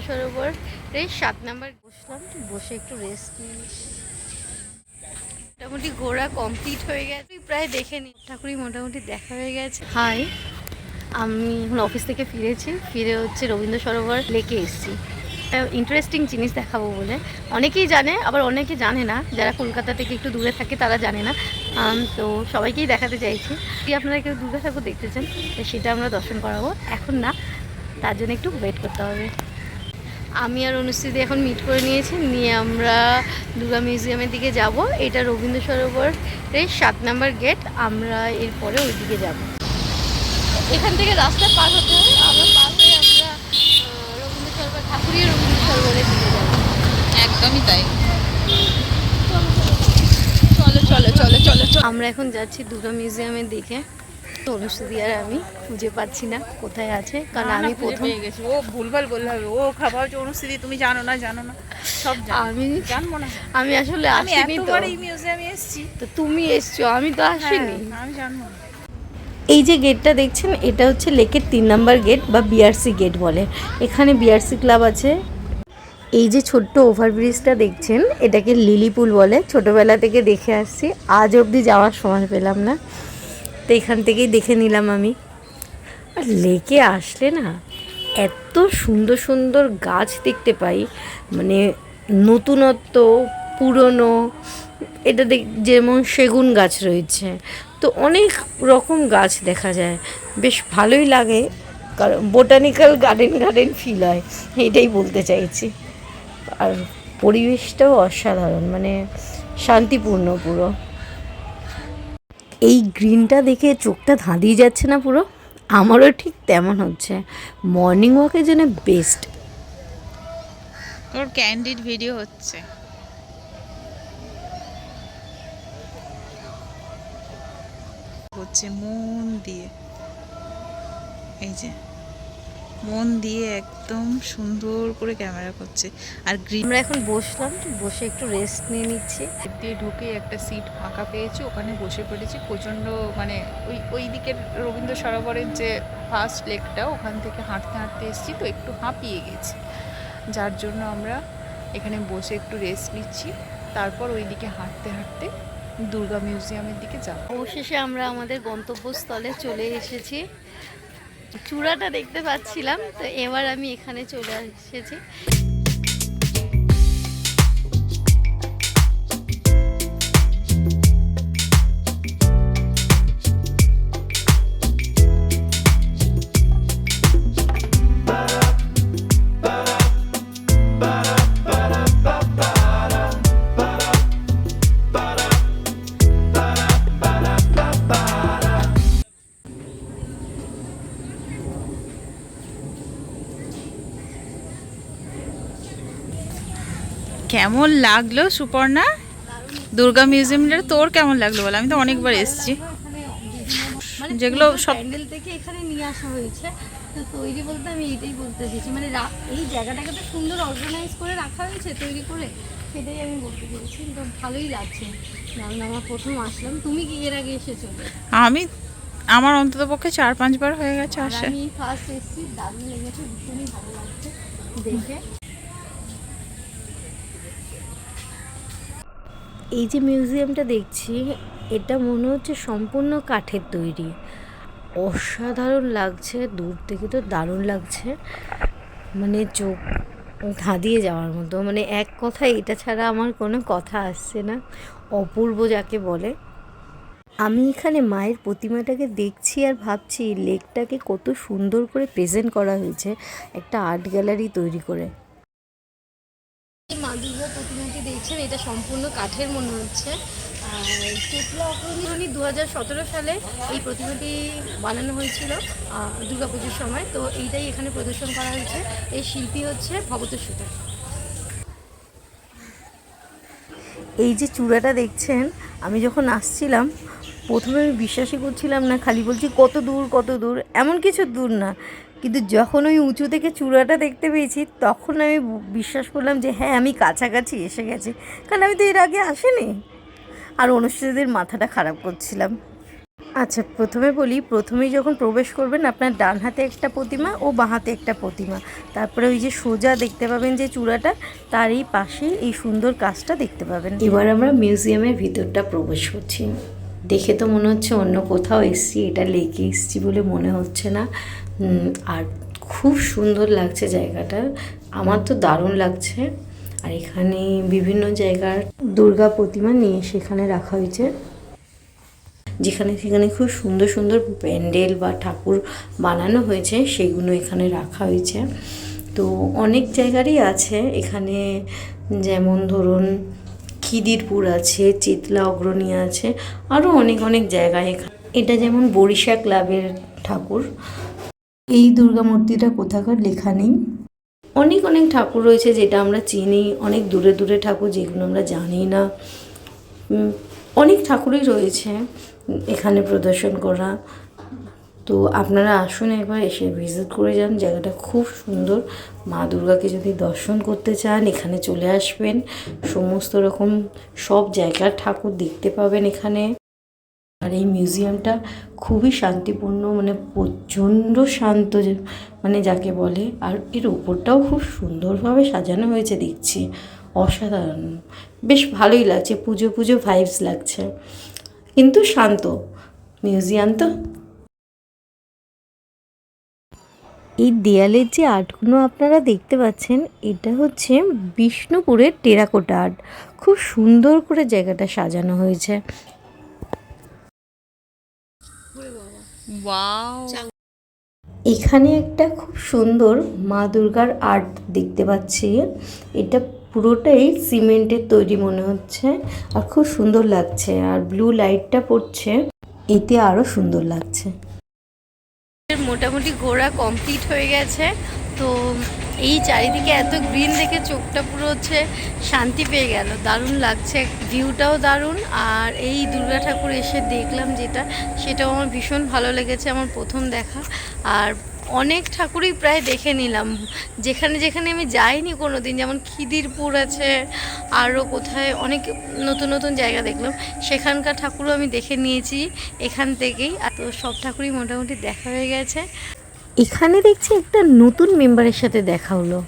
সরোবরের 7 নম্বর বসলাম, বসে একটু রেস্ট নিই। মোটামুটি ঘোরা কমপ্লিট হয়ে গেছে, প্রায় দেখে নি ঠাকুরই মোটামুটি দেখা হয়ে গেছে। হাই, আমি এখন অফিস থেকে ফিরে হচ্ছে রবীন্দ্র সরোবর লেকে এসেছি। ইন্টারেস্টিং জিনিস দেখাবো বলে। অনেকেই জানে, আবার অনেকে জানে না, যারা কলকাতা থেকে একটু দূরে থাকে তারা জানে না। তো সবাইকেই দেখাতে চাইছি। যদি আপনারা কেউ দুর্গা ঠাকুর দেখতে চান সেটা আমরা দর্শন করাবো, এখন না, তার জন্য একটু ওয়েট করতে হবে। আমি আর অনুষ্ঠিতি এখন মিট করে নিয়ে আমরা দুর্গা মিউজিয়ামের দিকে যাব। এটা রবীন্দ্র সরোবরের 7 নম্বর গেট। আমরা এরপরে ওই দিকে যাব। এখান থেকে রাস্তা পার হতে হবে, আমরা পার হয়ে আমরা রবীন্দ্র সরোবর ঠাকুরের রবীন্দ্র সরোবরের দিকে যাব। একদমই তাই। চলো চলো চলো চলো চলো, আমরা এখন যাচ্ছি দুর্গা মিউজিয়ামের দিকে। অনুষ্ঠিতি আর আমি খুঁজে পাচ্ছি না কোথায় আছে, কারণ আমি প্রথম পেয়ে গেছি। ও ভুলভাল বললে হবে, ও খাবার অনুষ্ঠিতি তুমি জানো না সব আমি জানবো না। আমি আসলে আমি আসিনি তো, এতবার এই মিউজিয়ামে এসেছি, তো তুমি এসছো, আমি তো আসিনি। আমি জানবো না। এই যে গেটটা দেখছেন, এটা হচ্ছে লেকের 3 নম্বর গেট বা বিআরসি গেট বলে। এখানে বিআরসি ক্লাব আছে। এই যে ছোট্ট ওভারব্রিজটা দেখছেন, এটাকে লিলি পুল বলে। ছোটোবেলা থেকে দেখে আসছি, আজ অবধি যাওয়ার সময় পেলাম না, তো এখান থেকেই দেখে নিলাম আমি। আর লেকে আসলে না, এত সুন্দর সুন্দর গাছ দেখতে পাই, মানে নতুনত্ব, পুরনো। এটা যেমন সেগুন গাছ রয়েছে, তো অনেক রকম গাছ দেখা যায়, বেশ ভালোই লাগে। কারণ বোটানিক্যাল গার্ডেন ফিল হয়, এটাই বলতে চাইছি। আর পরিবেশটাও অসাধারণ, মানে শান্তিপূর্ণ পুরো। এই গ্রিনটা দেখে চোখটা ধাঁধিয়ে যাচ্ছে না পুরো? আমারও ঠিক তেমন হচ্ছে। মর্নিং ওয়াকের জন্য বেস্ট। ওর ক্যান্ডিড ভিডিও হচ্ছে। মন দিয়ে, এই যে মন দিয়ে একদম সুন্দর করে ক্যামেরা করছে। আর আমরা এখন বসলাম, বসে একটু রেস্ট নিয়ে নিচ্ছি। দিয়ে ঢুকে একটা সিট ফাঁকা পেয়েছি, ওখানে বসে পড়েছি। প্রচণ্ড মানে ওই দিকের রবীন্দ্র সরোবরের যে ফার্স্ট লেকটা, ওখান থেকে হাঁটতে হাঁটতে এসেছি, তো একটু হাঁপিয়ে গেছি, যার জন্য আমরা এখানে বসে একটু রেস্ট নিচ্ছি। তারপর ওই দিকে হাঁটতে হাঁটতে দুর্গা মিউজিয়ামের দিকে যাব। অবশেষে আমরা আমাদের গন্তব্যস্থলে চলে এসেছি। চূড়াটা দেখতে পাচ্ছিলাম, তো এবার আমি এখানে চলে এসেছি। কেমন লাগলো সুপর্ণা দুর্গা মিউজিয়ামটা? তোর কেমন লাগলো বল? আমি তো অনেকবার এসেছি। যেগুলো সব প্যান্ডেল থেকে এখানে নিয়ে আসা হয়েছে, তো তৈরি বলতে আমি এটাই বলতে চাইছি, মানে এই জায়গাটাকে তো সুন্দর অর্গানাইজ করে রাখা হয়েছে তৈরি করে, সেটাই আমি বলতে চাইছি। তো ভালোই লাগছে, কারণ আমার প্রথম আসলাম। তুমি কি এর আগে এসেছো? আমার অন্তত পক্ষে 4-5 বার হয়ে গেছে আসা। আমি ফার্স্ট এসেছি, দারুণ লেগেছে, ভীষণই ভালো লাগছে দেখে। এই যে মিউজিয়ামটা দেখছি, এটা মনে হচ্ছে সম্পূর্ণ কাঠের তৈরি। অসাধারণ লাগছে, দূর থেকে তো দারুণ লাগছে, মানে চোখ ধাঁধিয়ে যাওয়ার মতো। মানে এক কথায় এটা ছাড়া আমার কোনো কথা আসছে না, অপূর্ব যাকে বলে। আমি এখানে মায়ের প্রতিমাটাকে দেখছি আর ভাবছি লেকটাকে কত সুন্দর করে প্রেজেন্ট করা হয়েছে একটা আর্ট গ্যালারি তৈরি করে। মা দুর্গার প্রতিমাটি দেখছেন, এটা সম্পূর্ণ কাঠের মনে হচ্ছে। আর টেকলা অগ্রণী 2017 সালে এই প্রতিমাটি বানানো হয়েছিল দুর্গাপুজোর সময়, তো এইটাই এখানে প্রদর্শন করা হয়েছে। এই শিল্পী হচ্ছে ভবতোষ সুতার। এই যে চূড়াটা দেখছেন, আমি যখন আসছিলাম প্রথমে আমি বিশ্বাসই করছিলাম না, খালি বলছি কত দূর, এমন কিছু দূর না। কিন্তু যখন ওই উঁচু থেকে চূড়াটা দেখতে পেয়েছি, তখন আমি বিশ্বাস করলাম যে হ্যাঁ, আমি কাছাকাছি এসে গেছি, কারণ আমি তো এর আগে আসিনি। আর অনুষ্ঠিতদের মাথাটা খারাপ করছিলাম। আচ্ছা, প্রথমে বলি, প্রথমেই যখন প্রবেশ করবেন আপনার ডান হাতে একটা প্রতিমা ও বাঁ হাতে একটা প্রতিমা, তারপরে ওই যে সোজা দেখতে পাবেন যে চূড়াটা, তারই পাশে এই সুন্দর কাজটা দেখতে পাবেন। এবার আমরা মিউজিয়ামের ভিতরটা প্রবেশ করছি। দেখে তো মনে হচ্ছে অন্য কোথাও এসছি, এটা লেকে এসছি বলে মনে হচ্ছে না। আর খুব সুন্দর লাগছে জায়গাটা, আমার তো দারুণ লাগছে। আর এখানে বিভিন্ন জায়গার দুর্গা প্রতিমা নিয়ে সেখানে রাখা হয়েছে, যেখানে সেখানে খুব সুন্দর সুন্দর প্যান্ডেল বা ঠাকুর বানানো হয়েছে, সেগুলো এখানে রাখা হয়েছে। তো অনেক জায়গারই আছে এখানে, যেমন ধরুন খিদিরপুর আছে, চিতলা অগ্রণী আছে, আরও অনেক অনেক জায়গায়। এখানে এটা যেমন বরিশা ক্লাবের ঠাকুর। এই দুর্গা মূর্তিটা কোথাকার লেখা নেই। অনেক অনেক ঠাকুর রয়েছে যেটা আমরা চিনি, অনেক দূরে দূরে ঠাকুর যেগুলো আমরা জানি না। অনেক ঠাকুরই রয়েছে এখানে প্রদর্শন করা। তো আপনারা আসুন একবার, এসে ভিজিট করে যান, জায়গাটা খুব সুন্দর। মা দুর্গাকে যদি দর্শন করতে চান এখানে চলে আসবেন, সমস্ত রকম সব জায়গার ঠাকুর দেখতে পাবেন এখানে। আর এই মিউজিয়ামটা খুবই শান্তিপূর্ণ, মানে প্রচণ্ড শান্ত, মানে যাকে বলে। আর এর উপরটাও খুব সুন্দরভাবে সাজানো হয়েছে দেখছি, অসাধারণ, বেশ ভালোই লাগছে, পুজো পুজো ভাইবস লাগছে, কিন্তু শান্ত মিউজিয়াম তো। এই দেয়ালের যে আর্টগুলো আপনারা দেখতে পাচ্ছেন, এটা হচ্ছে বিষ্ণুপুরের টেরাকোটা আর্ট। খুব সুন্দর করে জায়গাটা সাজানো হয়েছে। ওয়াও, এখানে একটা খুব সুন্দর মা দুর্গার আর্ট দেখতে পাচ্ছি। এটা পুরোটাই সিমেন্টের তৈরি মনে হচ্ছে, আর খুব সুন্দর লাগছে। আর ব্লু লাইটটা পড়ছে, এতে আরও সুন্দর লাগছে। মোটামুটি ঘোরা কমপ্লিট হয়ে গেছে। তো এই চারিদিকে এত গ্রিন দেখে চোখটা পুরো হচ্ছে শান্তি পেয়ে গেল, দারুণ লাগছে, ভিউটাও দারুণ। আর এই দুর্গা ঠাকুর এসে দেখলাম যেটা, সেটাও আমার ভীষণ ভালো লেগেছে, আমার প্রথম দেখা। আর অনেক ঠাকুরই প্রায় দেখে নিলাম, যেখানে যেখানে আমি যাইনি কোনো দিন, যেমন খিদিরপুর আছে, আরও কোথায় অনেক নতুন নতুন জায়গা দেখলাম, সেখানকার ঠাকুরও আমি দেখে নিয়েছি এখান থেকেই। আর তো সব ঠাকুরই মোটামুটি দেখা হয়ে গেছে। এখানে দেখছি একটা নতুন মেম্বারের সাথে দেখা হলো,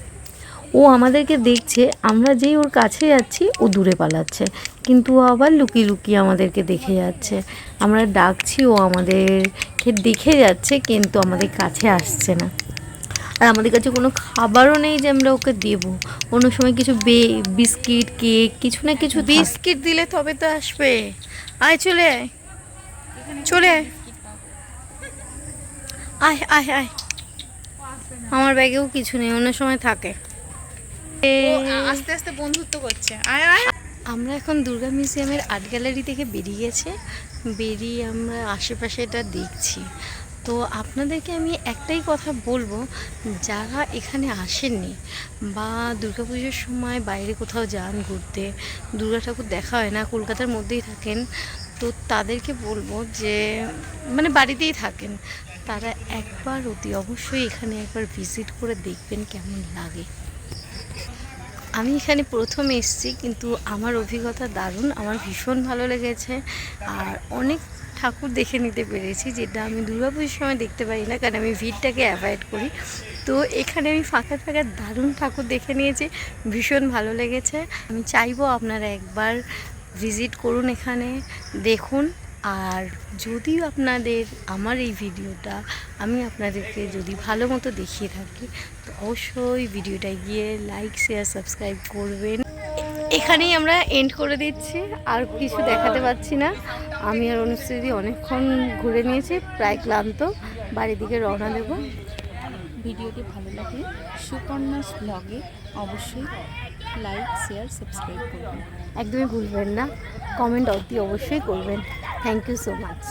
ও আমাদেরকে দেখছে, আমরা যেই ওর কাছে যাচ্ছি ও দূরে পালাচ্ছে, কিন্তু ও আবার লুকিয়ে লুকিয়ে আমাদেরকে দেখে যাচ্ছে। আমরা ডাকছি, ও আমাদেরকে দেখে যাচ্ছে, কিন্তু আমাদের কাছে আসছে না। আর আমাদের কাছে কোনো খাবারও নেই যে আমরা ওকে দেবো। অন্য সময় কিছু বিস্কিট, কেক, কিছু না কিছু বিস্কিট দিলে তবে তো আসবে। আয় চলে আয়, চলে আয়, আয় আয় আয়। আমার ব্যাগেও কিছু নেই, অন্য সময় থাকে। আস্তে আস্তে বন্ধুত্ব করছে। আয় আয়। আমরা এখন দুর্গা মিউজিয়ামের আর্ট গ্যালারি থেকে বেরিয়ে আমরা আশেপাশে এটা দেখছি। তো আপনাদেরকে আমি একটাই কথা বলবো, যারা এখানে আসেননি বা দুর্গাপুজোর সময় বাইরে কোথাও যান ঘুরতে, দুর্গা ঠাকুর দেখা হয় না, কলকাতার মধ্যেই থাকেন, তো তাদেরকে বলবো যে মানে বাড়িতেই থাকেন, তারা একবার অতি অবশ্যই এখানে একবার ভিজিট করে দেখবেন কেমন লাগে। আমি এখানে প্রথম এসেছি, কিন্তু আমার অভিজ্ঞতা দারুণ, আমার ভীষণ ভালো লেগেছে। আর অনেক ঠাকুর দেখে নিতে পেরেছি, যেটা আমি দুর্গাপুজোর সময় দেখতে পারি না, কারণ আমি ভিড়টাকে অ্যাভয়েড করি। তো এখানে আমি ফাঁকা ফাঁকা দারুণ ঠাকুর দেখে নিয়েছি, ভীষণ ভালো লেগেছে। আমি চাইবো আপনারা একবার ভিজিট করুন, এখানে দেখুন। আর যদি আপনাদের আমার এই ভিডিওটা আমি আপনাদেরকে যদি ভালো মতো দেখিয়ে থাকি, তো অবশ্যই ভিডিওটা গিয়ে লাইক, শেয়ার, সাবস্ক্রাইব করবেন। এখানেই আমরা এন্ড করে দিচ্ছি, আর কিছু দেখাতে পাচ্ছি না। আমি আর অনুশ্রী অনেকক্ষণ ঘুরে নিয়েছি, প্রায় ক্লান্ত, বাড়ির দিকে রওনা দেবো। ভিডিওটি ভালো লাগলে সুকন্যাস ব্লগে অবশ্যই লাইক, শেয়ার, সাবস্ক্রাইব করবেন। একদমই ভুলবেন না, কমেন্ট অতি অবশ্যই করবেন। Thank you so much.